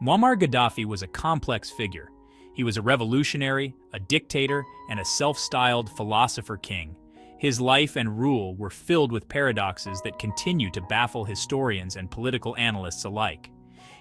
Muammar Gaddafi was a complex figure. He was a revolutionary, a dictator, and a self-styled philosopher king. His life and rule were filled with paradoxes that continue to baffle historians and political analysts alike.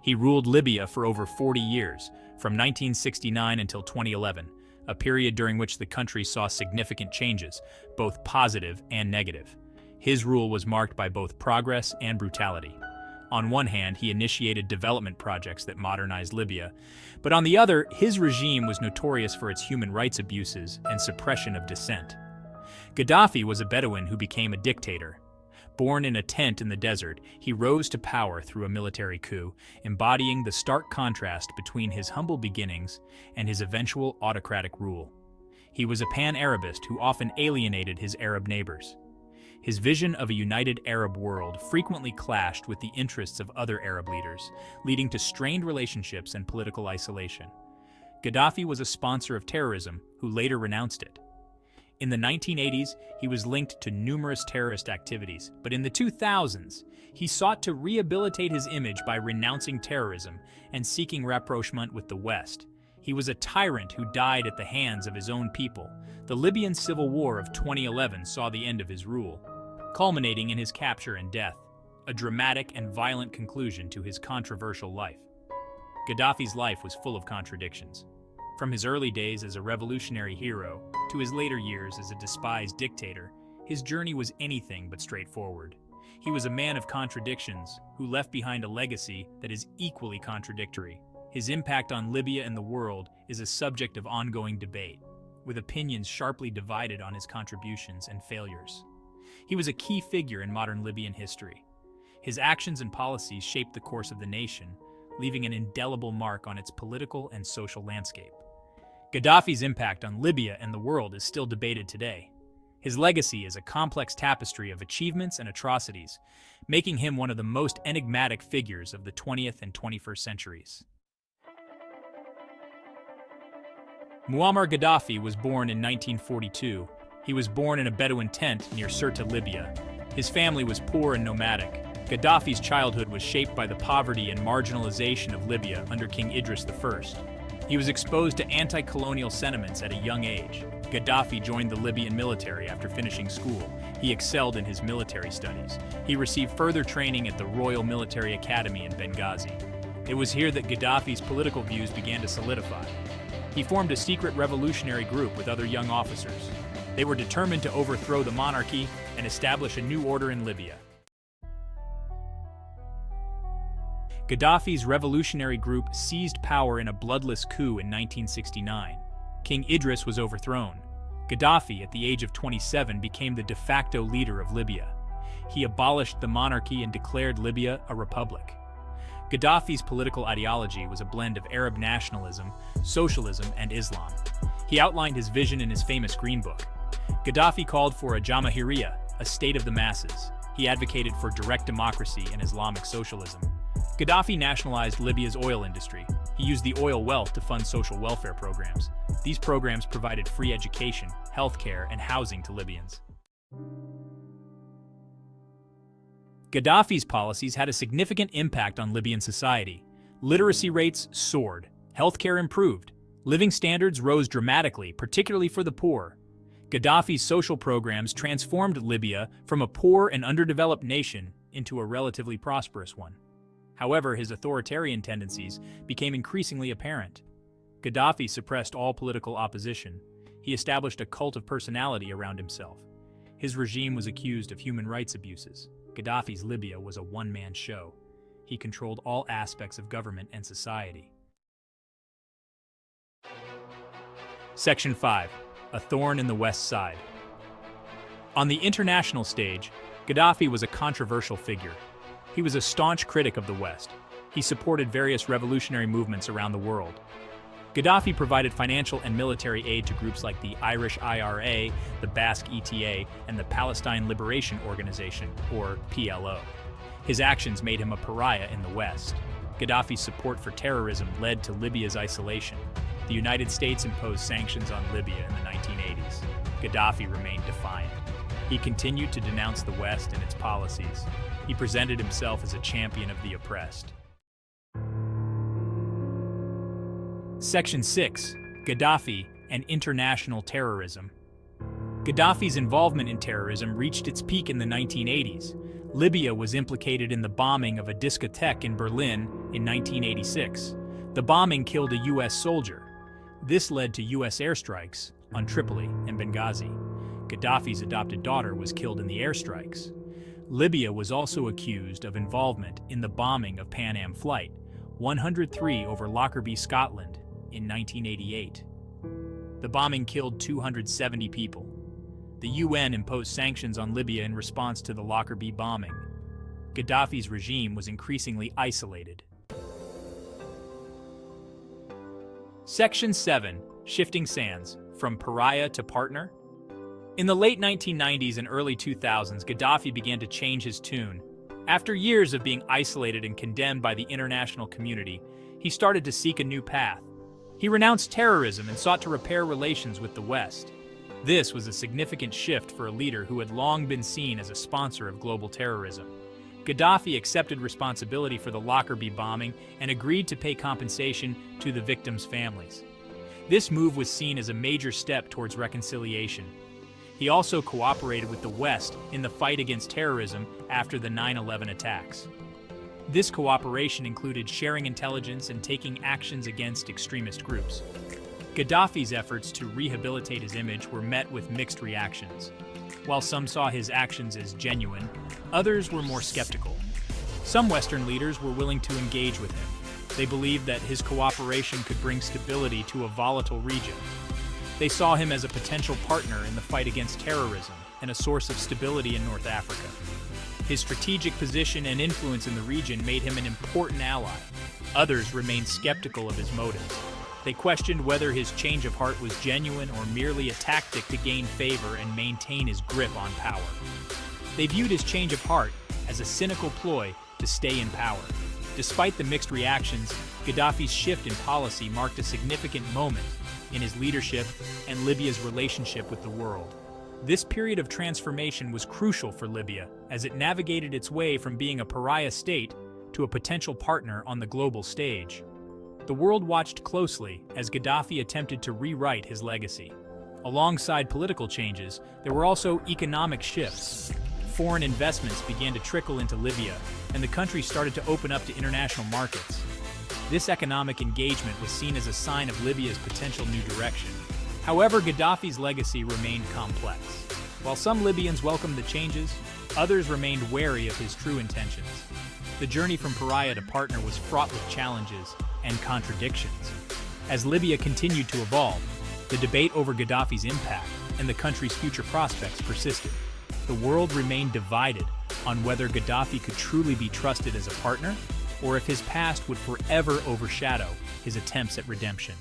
He ruled Libya for over 40 years, from 1969 until 2011, a period during which the country saw significant changes, both positive and negative. His rule was marked by both progress and brutality. On one hand, he initiated development projects that modernized Libya, but on the other, his regime was notorious for its human rights abuses and suppression of dissent. Gaddafi was a Bedouin who became a dictator. Born in a tent in the desert, he rose to power through a military coup, embodying the stark contrast between his humble beginnings and his eventual autocratic rule. He was a pan-Arabist who often alienated his Arab neighbors. His vision of a united Arab world frequently clashed with the interests of other Arab leaders, leading to strained relationships and political isolation. Gaddafi was a sponsor of terrorism who later renounced it. In the 1980s, he was linked to numerous terrorist activities, but in the 2000s, he sought to rehabilitate his image by renouncing terrorism and seeking rapprochement with the West. He was a tyrant who died at the hands of his own people. The Libyan civil war of 2011 saw the end of his rule, culminating in his capture and death, a dramatic and violent conclusion to his controversial life. Gaddafi's life was full of contradictions. From his early days as a revolutionary hero to his later years as a despised dictator, his journey was anything but straightforward. He was a man of contradictions who left behind a legacy that is equally contradictory. His impact on Libya and the world is a subject of ongoing debate, with opinions sharply divided on his contributions and failures. He was a key figure in modern Libyan history. His actions and policies shaped the course of the nation, leaving an indelible mark on its political and social landscape. Gaddafi's impact on Libya and the world is still debated today. His legacy is a complex tapestry of achievements and atrocities, making him one of the most enigmatic figures of the 20th and 21st centuries. Muammar Gaddafi was born in 1942. He was born in a Bedouin tent near Sirte, Libya. His family was poor and nomadic. Gaddafi's childhood was shaped by the poverty and marginalization of Libya under King Idris I. He was exposed to anti-colonial sentiments at a young age. Gaddafi joined the Libyan military after finishing school. He excelled in his military studies. He received further training at the Royal Military Academy in Benghazi. It was here that Gaddafi's political views began to solidify. He formed a secret revolutionary group with other young officers. They were determined to overthrow the monarchy and establish a new order in Libya. Gaddafi's revolutionary group seized power in a bloodless coup in 1969. King Idris was overthrown. Gaddafi, at the age of 27, became the de facto leader of Libya. He abolished the monarchy and declared Libya a republic. Gaddafi's political ideology was a blend of Arab nationalism, socialism, and Islam. He outlined his vision in his famous Green Book. Gaddafi called for a Jamahiriya, a state of the masses. He advocated for direct democracy and Islamic socialism. Gaddafi nationalized Libya's oil industry. He used the oil wealth to fund social welfare programs. These programs provided free education, healthcare, and housing to Libyans. Gaddafi's policies had a significant impact on Libyan society. Literacy rates soared, healthcare improved, living standards rose dramatically, particularly for the poor. Gaddafi's social programs transformed Libya from a poor and underdeveloped nation into a relatively prosperous one. However, his authoritarian tendencies became increasingly apparent. Gaddafi suppressed all political opposition. He established a cult of personality around himself. His regime was accused of human rights abuses. Gaddafi's Libya was a one-man show. He controlled all aspects of government and society. Section 5. A thorn in the West Side. On the international stage, Gaddafi was a controversial figure. He was a staunch critic of the West. He supported various revolutionary movements around the world. Gaddafi provided financial and military aid to groups like the Irish IRA, the Basque ETA, and the Palestine Liberation Organization, or PLO. His actions made him a pariah in the West. Gaddafi's support for terrorism led to Libya's isolation. The United States imposed sanctions on Libya in the 1980s. Gaddafi remained defiant. He continued to denounce the West and its policies. He presented himself as a champion of the oppressed. Section 6. Gaddafi and International Terrorism. Gaddafi's involvement in terrorism reached its peak in the 1980s. Libya was implicated in the bombing of a discotheque in Berlin in 1986. The bombing killed a U.S. soldier. This led to U.S. airstrikes on Tripoli and Benghazi. Gaddafi's adopted daughter was killed in the airstrikes. Libya was also accused of involvement in the bombing of Pan Am Flight 103 over Lockerbie, Scotland in 1988. The bombing killed 270 people. The UN imposed sanctions on Libya in response to the Lockerbie bombing. Gaddafi's regime was increasingly isolated. Section 7. Shifting Sands, from pariah to partner. In the late 1990s and early 2000s, Gaddafi began to change his tune. After years of being isolated and condemned by the international community, he started to seek a new path. He renounced terrorism and sought to repair relations with the West. This was a significant shift for a leader who had long been seen as a sponsor of global terrorism. Gaddafi accepted responsibility for the Lockerbie bombing and agreed to pay compensation to the victims' families. This move was seen as a major step towards reconciliation. He also cooperated with the West in the fight against terrorism after the 9/11 attacks. This cooperation included sharing intelligence and taking actions against extremist groups. Gaddafi's efforts to rehabilitate his image were met with mixed reactions. While some saw his actions as genuine, others were more skeptical. Some Western leaders were willing to engage with him. They believed that his cooperation could bring stability to a volatile region. They saw him as a potential partner in the fight against terrorism and a source of stability in North Africa. His strategic position and influence in the region made him an important ally. Others remained skeptical of his motives. They questioned whether his change of heart was genuine or merely a tactic to gain favor and maintain his grip on power. They viewed his change of heart as a cynical ploy to stay in power. Despite the mixed reactions, Gaddafi's shift in policy marked a significant moment in his leadership and Libya's relationship with the world. This period of transformation was crucial for Libya as it navigated its way from being a pariah state to a potential partner on the global stage. The world watched closely as Gaddafi attempted to rewrite his legacy. Alongside political changes, there were also economic shifts. Foreign investments began to trickle into Libya, and the country started to open up to international markets. This economic engagement was seen as a sign of Libya's potential new direction. However, Gaddafi's legacy remained complex. While some Libyans welcomed the changes, others remained wary of his true intentions. The journey from pariah to partner was fraught with challenges and contradictions. As Libya continued to evolve, the debate over Gaddafi's impact and the country's future prospects persisted. The world remained divided on whether Gaddafi could truly be trusted as a partner, or if his past would forever overshadow his attempts at redemption.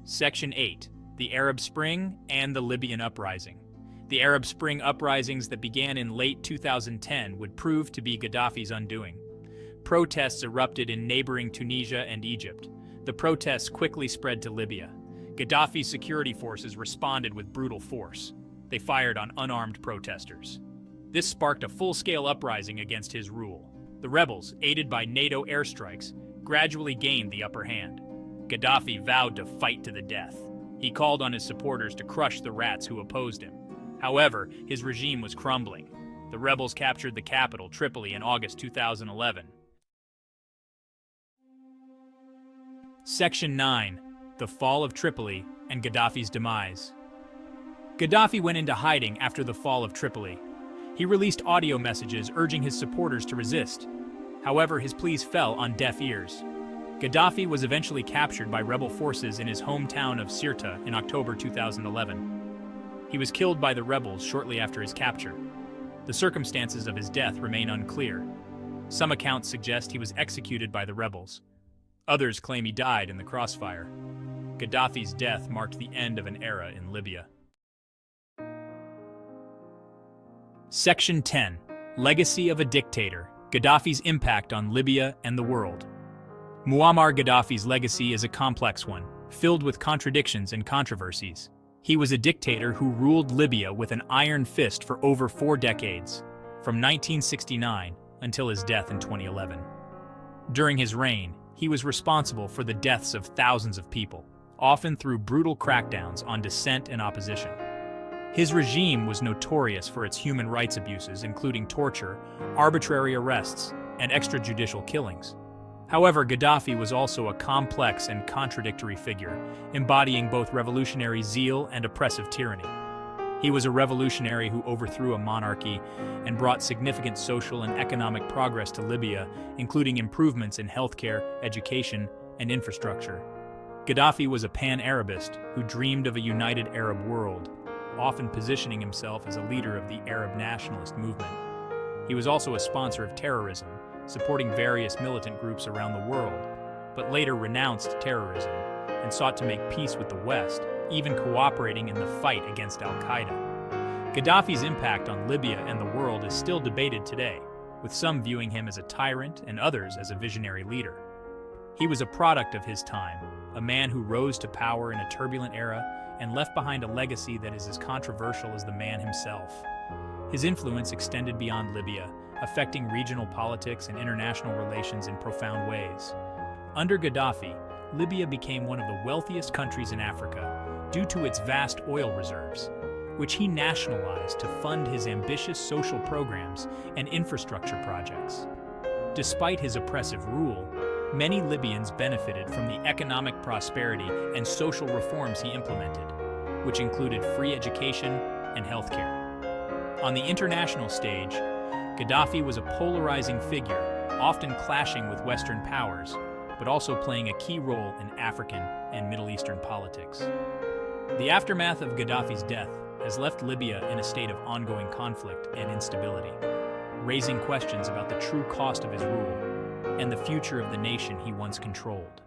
Section 8. The Arab Spring and the Libyan Uprising. The Arab Spring uprisings that began in late 2010 would prove to be Gaddafi's undoing. Protests erupted in neighboring Tunisia and Egypt. The protests quickly spread to Libya. Gaddafi's security forces responded with brutal force. They fired on unarmed protesters. This sparked a full-scale uprising against his rule. The rebels, aided by NATO airstrikes, gradually gained the upper hand. Gaddafi vowed to fight to the death. He called on his supporters to crush the rats who opposed him. However, his regime was crumbling. The rebels captured the capital, Tripoli, in August 2011. Section 9. The Fall of Tripoli and Gaddafi's Demise. Gaddafi went into hiding after the fall of Tripoli. He released audio messages urging his supporters to resist. However, his pleas fell on deaf ears. Gaddafi was eventually captured by rebel forces in his hometown of Sirte in October 2011. He was killed by the rebels shortly after his capture. The circumstances of his death remain unclear. Some accounts suggest he was executed by the rebels. Others claim he died in the crossfire. Gaddafi's death marked the end of an era in Libya. Section 10. Legacy of a Dictator. Gaddafi's Impact on Libya and the World. Muammar Gaddafi's legacy is a complex one, filled with contradictions and controversies. He was a dictator who ruled Libya with an iron fist for over 4 decades, from 1969 until his death in 2011. During his reign, He was responsible for the deaths of thousands of people, often through brutal crackdowns on dissent and opposition. His regime was notorious for its human rights abuses, including torture, arbitrary arrests, and extrajudicial killings. However, Gaddafi was also a complex and contradictory figure, embodying both revolutionary zeal and oppressive tyranny. He was a revolutionary who overthrew a monarchy and brought significant social and economic progress to Libya, including improvements in healthcare, education, and infrastructure. Gaddafi was a pan-Arabist who dreamed of a united Arab world, often positioning himself as a leader of the Arab nationalist movement. He was also a sponsor of terrorism, supporting various militant groups around the world, but later renounced terrorism and sought to make peace with the West, even cooperating in the fight against al-Qaeda. Gaddafi's impact on Libya and the world is still debated today, with some viewing him as a tyrant and others as a visionary leader. He was a product of his time, a man who rose to power in a turbulent era and left behind a legacy that is as controversial as the man himself. His influence extended beyond Libya, affecting regional politics and international relations in profound ways. Under Gaddafi, Libya became one of the wealthiest countries in Africa due to its vast oil reserves, which he nationalized to fund his ambitious social programs and infrastructure projects. Despite his oppressive rule, many Libyans benefited from the economic prosperity and social reforms he implemented, which included free education and healthcare. On the international stage, Gaddafi was a polarizing figure, often clashing with Western powers, but also playing a key role in African and Middle Eastern politics. The aftermath of Gaddafi's death has left Libya in a state of ongoing conflict and instability, raising questions about the true cost of his rule and the future of the nation he once controlled.